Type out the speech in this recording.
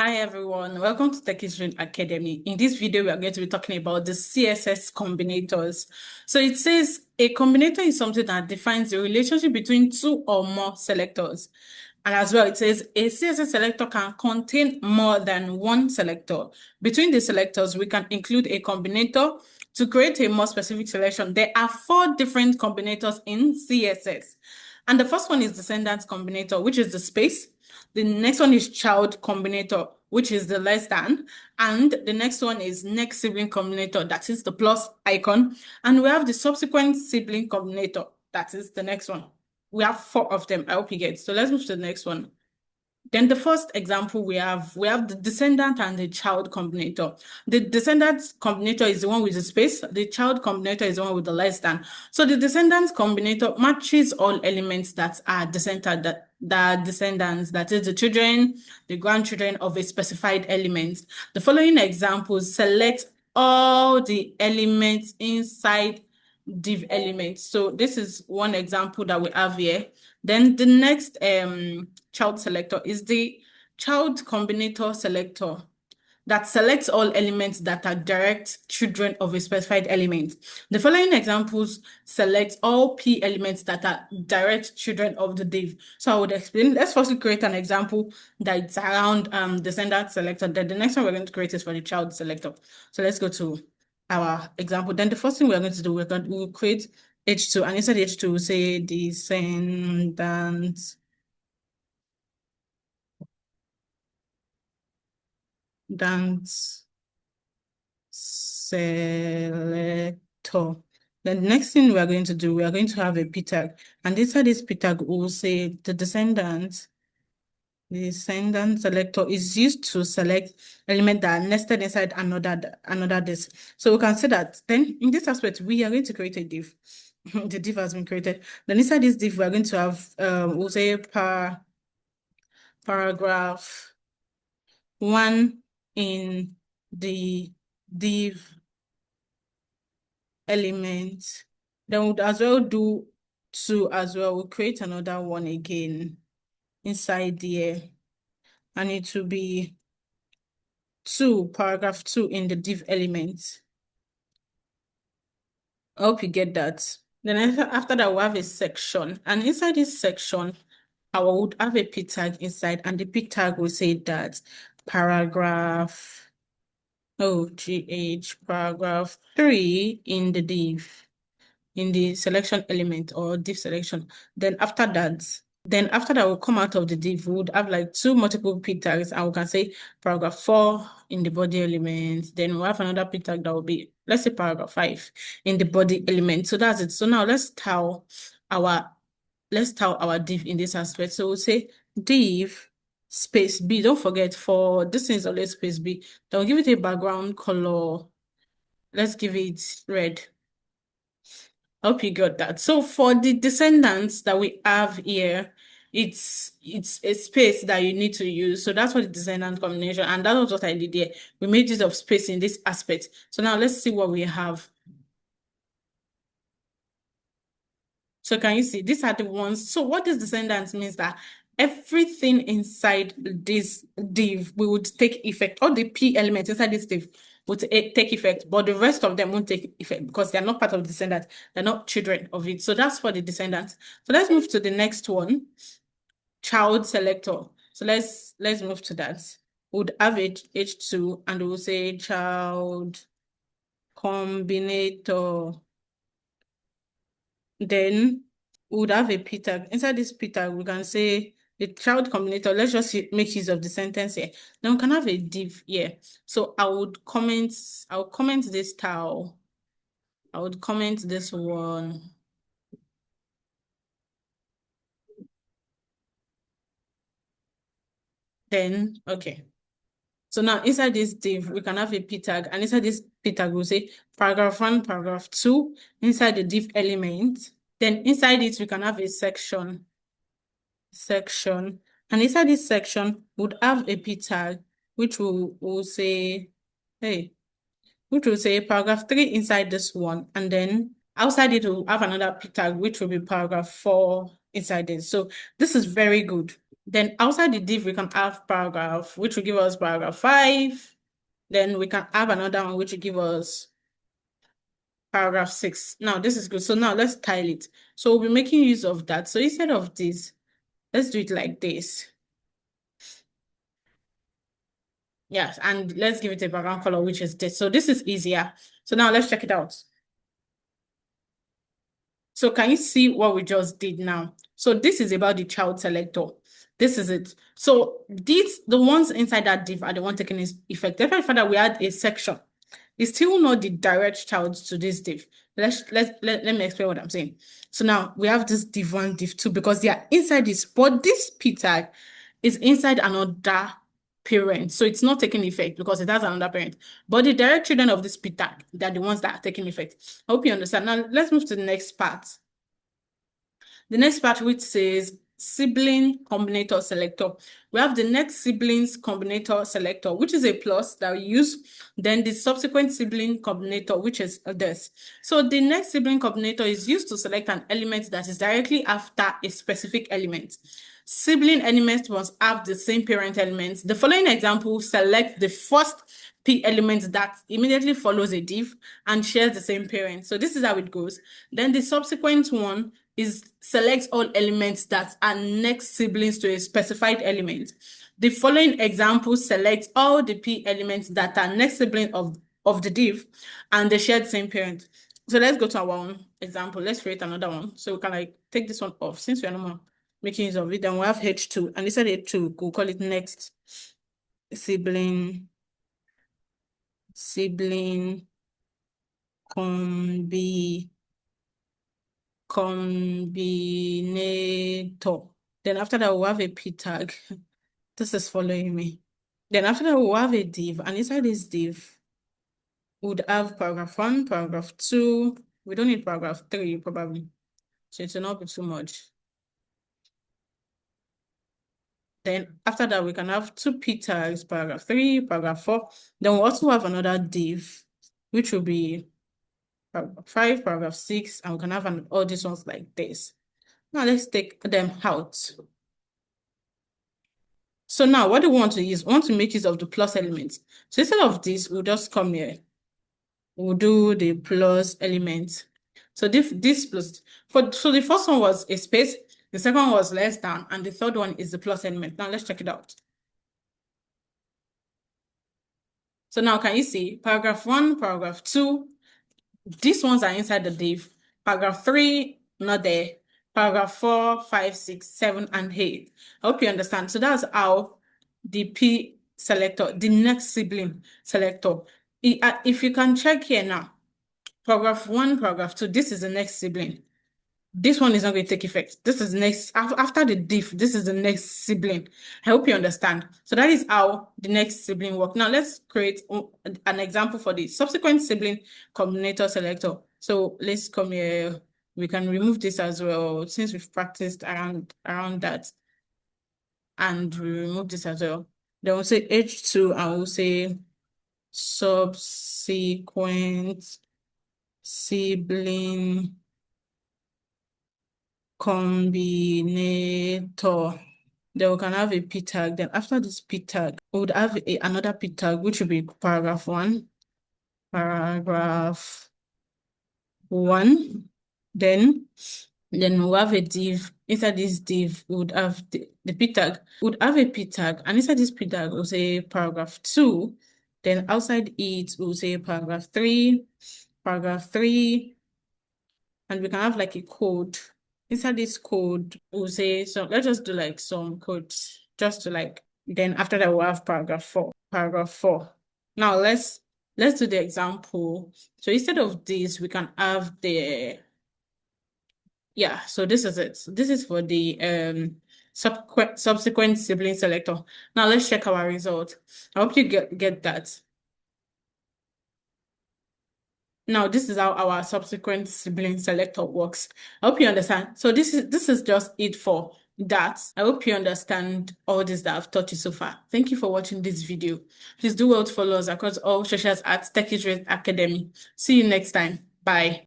Hi everyone, welcome to Techistream Academy. In this video, we are going to be talking about the CSS combinators. So it says a combinator is something that defines the relationship between two or more selectors. And as well, it says a CSS selector can contain more than one selector. Between the selectors, we can include a combinator to create a more specific selection. There are 4 different combinators in CSS. And the first one is descendant combinator, which is the space. The next one is child combinator, which is the less than. And the next one is next sibling combinator, that is the plus icon. And we have the subsequent sibling combinator, that is the next one. We have 4 of them. I hope you get. So let's move to the next one. Then the first example we have the descendant and the child combinator. The descendant combinator is the one with the space. The child combinator is the one with the less than. So the descendant combinator matches all elements that are descendants, that is the children, the grandchildren of a specified element. The following examples select all the elements inside div elements. So this is one example that we have here. Then the next child selector is the child combinator selector that selects all elements that are direct children of a specified element. The following examples select all P elements that are direct children of the div. So I would explain. Let's first create an example that's around descendant selector. Then the next one we're going to create is for the child selector. So let's go to our example. Then the first thing we're going to do, we'll create H2, and inside H2 we'll say descendant selector. Then the next thing we are going to do, we are going to have a p tag, and inside this p tag we'll say the descendant selector is used to select elements that are nested inside another disk. So we can say that then in this aspect we are going to create a div. The div has been created. Then inside this div we are going to have we'll say paragraph 1 in the div element. Then we'll as well do 2 as well. We'll create another one again inside there, and it will be paragraph 2 in the div element. I hope you get that. Then after that, we'll have a section, and inside this section, I would have a p tag inside, and the p tag will say that paragraph paragraph 3 in the div, in the selection element or div selection. Then after that, we'll come out of the div, we would have like 2 multiple p tags, and we can say paragraph 4 in the body element. Then we'll have another p tag that will be, let's say, paragraph 5 in the body element. So that's it. So now let's tell our div in this aspect. So we'll say div space B. Don't forget, for this is always space B. Then we'll give it a background color. Let's give it red. Hope you got that. So for the descendants that we have here, it's a space that you need to use. So that's what the descendant combination, and that was what I did here. We made use of space in this aspect. So now let's see what we have. So can you see, these are the ones. So what this descendant means that everything inside this div would take effect. All the P elements inside this div would take effect, but the rest of them won't take effect because they're not part of the descendant. They're not children of it. So that's for the descendants. So let's move to the next one, child selector. So let's move to that. Would have H2, and we'll say child combinator. Then we would have a p tag. Inside this p tag, we can say the child combinator. Let's just make use of the sentence here. Then we can have a div here. So I'll comment this style. I would comment this one. Then, okay. So now inside this div, we can have a p tag, and inside this p tag, we'll say paragraph 1, paragraph 2, inside the div element. Then inside it, we can have a section, and inside this section would have a p tag, which will say, which will say paragraph 3 inside this one, and then outside it will have another p tag, which will be paragraph 4 inside this. So this is very good. Then outside the div, we can have paragraph, which will give us paragraph 5. Then we can have another one, which will give us paragraph 6. Now, this is good. So now let's tile it. So we'll be making use of that. So instead of this, let's do it like this. Yes, and let's give it a background color, which is this. So this is easier. So now let's check it out. So can you see what we just did now? So this is about the child selector. This is it. So these, the ones inside that div are the one taking effect. Despite the fact that we had a section, it's still not the direct child to this div. Let me explain what I'm saying. So now we have this div 1, div 2, because they are inside this, but this p tag is inside another parent. So it's not taking effect because it has another parent. But the direct children of this p tag, they're the ones that are taking effect. I hope you understand. Now let's move to the next part. The next part, which says sibling combinator selector. We have the next siblings combinator selector, which is a plus that we use. Then the subsequent sibling combinator, which is this. So the next sibling combinator is used to select an element that is directly after a specific element. Sibling elements must have the same parent elements. The following example selects the first P element that immediately follows a div and shares the same parent. So this is how it goes. Then the subsequent one is select all elements that are next siblings to a specified element. The following example selects all the P elements that are next sibling of the div and they share the same parent. So let's go to our own example. Let's create another one. So we can like take this one off since we are no more making use of it. Then we have H2, and instead of H2, we'll call it next sibling combinator. Then after that, we'll have a p tag. This is following me. Then after that, we'll have a div, and inside this div, we would have paragraph 1, paragraph 2. We don't need paragraph 3, probably. So it will not be too much. Then after that, we can have 2 p tags, paragraph 3, paragraph 4. Then we also have another div, which will be paragraph 5, paragraph 6, and we can have all these ones like this. Now let's take them out. So now what do we want to use? We want to make use of the plus elements. So instead of this, we'll just come here. We'll do the plus element. So this plus, so the first one was a space, the second one was less than, and the third one is the plus element. Now let's check it out. So now can you see paragraph 1, paragraph 2, these ones are inside the div. Paragraph 3, not there. Paragraph 4, 5, 6, 7, and 8. I hope you understand. So that's how the P selector, the next sibling selector. If you can check here now, paragraph 1, paragraph 2, this is the next sibling. This one is not going to take effect. This is next, after the div, this is the next sibling. I hope you understand. So that is how the next sibling works. Now let's create an example for the subsequent sibling combinator selector. So let's come here. We can remove this as well since we've practiced around that. And we remove this as well. Then we'll say H2 and we'll say subsequent sibling combinator. Then we can have a p tag. Then after this p tag, we would have another p tag, which would be paragraph 1. Paragraph 1. Then we'll have a div. Inside this div, we would have the p tag. We would have a p tag, and inside this p tag, we'll say paragraph 2. Then outside it, we'll say paragraph 3, and we can have like a code. Inside this code, we'll say, so let's just do like some codes just to like, then after that, we'll have paragraph 4. Now let's do the example. So instead of this, we can have the, yeah, so this is it. This is for the subsequent sibling selector. Now let's check our result. I hope you get that. Now, this is how our subsequent sibling selector works. I hope you understand. So this is just it for that. I hope you understand all this that I've taught you so far. Thank you for watching this video. Please do well to follow us across all socials at Techie Academy. See you next time. Bye.